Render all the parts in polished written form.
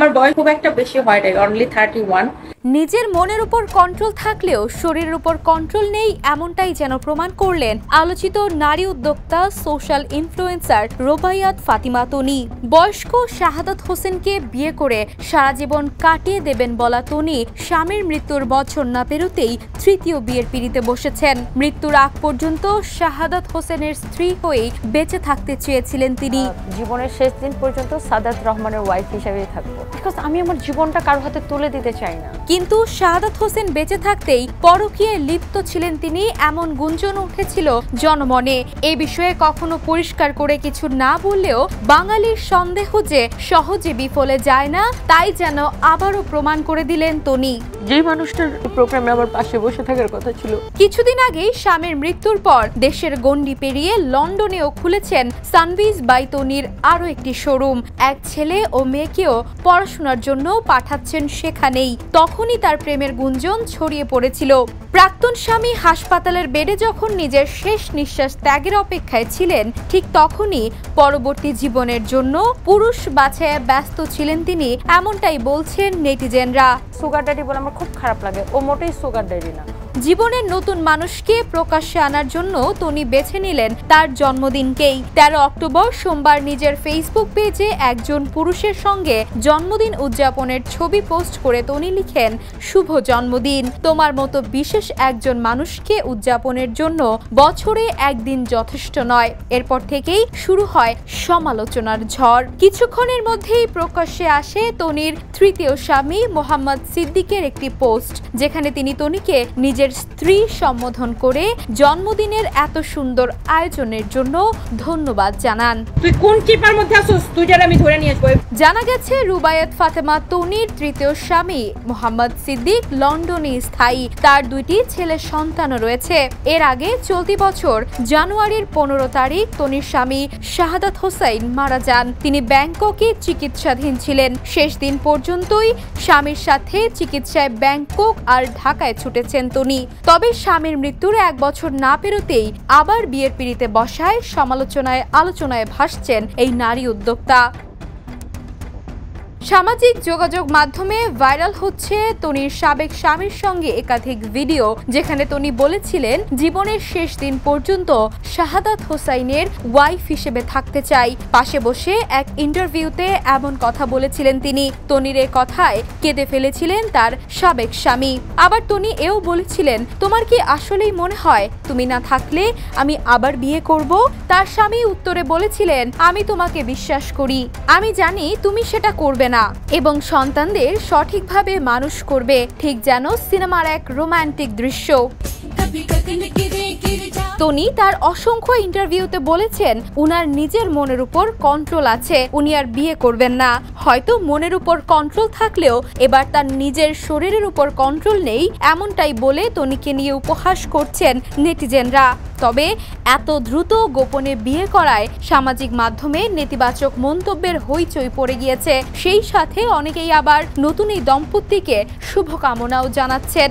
আমার বয়স খুব একটা বেশি হয় নাই, অনলি 31। নিজের মনের উপর কন্ট্রোল থাকলেও শরীরের উপর কন্ট্রোল নেই, এমনটাই যেন প্রমাণ করলেন আলোচিত নারী উদ্যোক্তা সোশ্যাল ইনফ্লুয়েন্সার রোবাইয়াত ফাতিমা তনি। বয়স্ক শাহাদাত হোসেনকে বিয়ে করে সারা জীবন কাটিয়ে দেবেন বলা তনি স্বামীর মৃত্যুর বছর না পেরোতেই তৃতীয় বিয়ের পিড়িতে বসেছেন। মৃত্যুর আগ পর্যন্ত শাহাদাত হোসেনের স্ত্রী হয়েই বেঁচে থাকতে চেয়েছিলেন তিনি। জীবনের শেষ দিন পর্যন্ত সাদাত রহমানের ওয়াইফ হিসেবেই থাকবো, বিকজ আমি আমার জীবনটা কারো হাতে তুলে দিতে চাই না। কিন্তু শাহাদাত হোসেন বেঁচে থাকতেই পরকীয়ায় লিপ্ত ছিলেন তিনি, এমন গুঞ্জন উঠেছিল জনমনে। এই বিষয়ে কখনো পরিষ্কার করে কিছু না বললেও বাঙালির সন্দেহ যে সহজে বিফলে যায় না, তাই যেন আবারও প্রমাণ করে দিলেন তনি। যে মানুষটার প্রোগ্রামে আমার পাশে বসে থাকার কথা ছিল। কিছুদিন আগেই স্বামীর মৃত্যুর পর দেশের গণ্ডি পেরিয়ে লন্ডনেও খুলেছেন সানভিজ বাই তনির আরও একটি শোরুম। এক ছেলে ও মেয়েকেও পড়াশোনার জন্য পাঠাচ্ছেন সেখানেই। তখনই তার প্রেমের গুঞ্জন ছড়িয়ে পড়েছিল। প্রাক্তন স্বামী হাসপাতালের বেডে যখন নিজের শেষ নিঃশ্বাস ত্যাগের অপেক্ষায় ছিলেন, ঠিক তখনই পরবর্তী জীবনের জন্য পুরুষ বাছাইয়ে ব্যস্ত ছিলেন তিনি, এমনটাই বলছেন নেটিজেনরা। সুগার ড্যাডি বলে আমার খুব খারাপ লাগে, ও মোটেই সুগার ড্যাডি না। জীবনের নতুন মানুষকে প্রকাশ্যে আনার জন্য তনি বেছে নিলেন তার জন্মদিনকেই। 13 অক্টোবর সোমবার নিজের ফেসবুক পেজে একজন পুরুষের সঙ্গে জন্মদিন উদযাপনের ছবি পোস্ট করে তনি লিখেন, শুভ জন্মদিন। তোমার মতো বিশেষ একজন মানুষকে উদযাপনের জন্য বছরে একদিন যথেষ্ট নয়। এরপর থেকেই শুরু হয় সমালোচনার ঝড়। কিছুক্ষণের মধ্যেই প্রকাশ্যে আসে তনির তৃতীয় স্বামী মোহাম্মদ সিদ্দিকের একটি পোস্ট, যেখানে তিনি তনিকে নিজের স্ত্রী সম্বোধন করে জন্মদিনের এত সুন্দর আয়োজনের জন্য ধন্যবাদ জানান। তুই কোন চিপার মধ্যে আছিস? তুই যারা আমি ধরে নিয়ে আসব। জানা গেছে রুবাইয়াত ফাতেমা তনির তৃতীয় স্বামী মোহাম্মদ সিদ্দিক লন্ডনে স্থায়ী। তার 2টি ছেলে সন্তানও রয়েছে। এর আগে চলতি বছর জানুয়ারির 15 তারিখ তনির স্বামী শাহাদাত হোসেন মারা যান। তিনি ব্যাংককে চিকিৎসাধীন ছিলেন। শেষ দিন পর্যন্তই স্বামীর সাথে চিকিৎসায় ব্যাংকক আর ঢাকায় ছুটেছেন তনি। তবে স্বামীর মৃত্যুর 1 বছর না পেরোতেই আবার বিয়ের পিড়িতে বসায় সমালোচনায় আলোচনায় ভাসছেন এই নারী উদ্যোক্তা। সামাজিক যোগাযোগ মাধ্যমে ভাইরাল হচ্ছে তনির সাবেক স্বামীর সঙ্গে একাধিক ভিডিও, যেখানে তনি বলেছিলেন জীবনের শেষ দিন পর্যন্ত শাহাদাত হোসাইনের ওয়াইফ হিসেবে থাকতে চাই। পাশে বসে এক ইন্টারভিউতে এমন কথা বলেছিলেন তিনি। তনির এ কথায় কেঁদে ফেলেছিলেন তার সাবেক স্বামী। আবার তনি এও বলেছিলেন, তোমার কি আসলেই মনে হয় তুমি না থাকলে আমি আবার বিয়ে করব? তার স্বামী উত্তরে বলেছিলেন, আমি তোমাকে বিশ্বাস করি, আমি জানি তুমি সেটা করবে না এবং সন্তানদের সঠিকভাবে মানুষ করবে, ঠিক যেন সিনেমার এক রোমান্টিক দৃশ্য। তনি তার অসংখ্য ইন্টারভিউতে বলেছেন উনার নিজের মনের উপর কন্ট্রোল আছে, উনি আর বিয়ে করবেন না। হয়তো মনের উপর কন্ট্রোল থাকলেও এবার তার নিজের শরীরের উপর কন্ট্রোল নেই, এমনটাই বলে তনিকে নিয়ে উপহাস করছেন নেটিজেনরা। তবে এত দ্রুত গোপনে বিয়ে করায় সামাজিক মাধ্যমে নেতিবাচক মন্তব্যের হইচই পড়ে গিয়েছে। সেই সাথে অনেকেই আবার নতুন এই দম্পতিকে শুভকামনাও জানাচ্ছেন।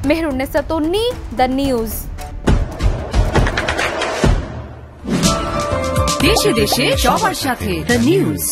মেহরুন্নেসা তন্নি, দ্য নিউজ। দেশে দেশে সবার সাথে, দ্য নিউজ।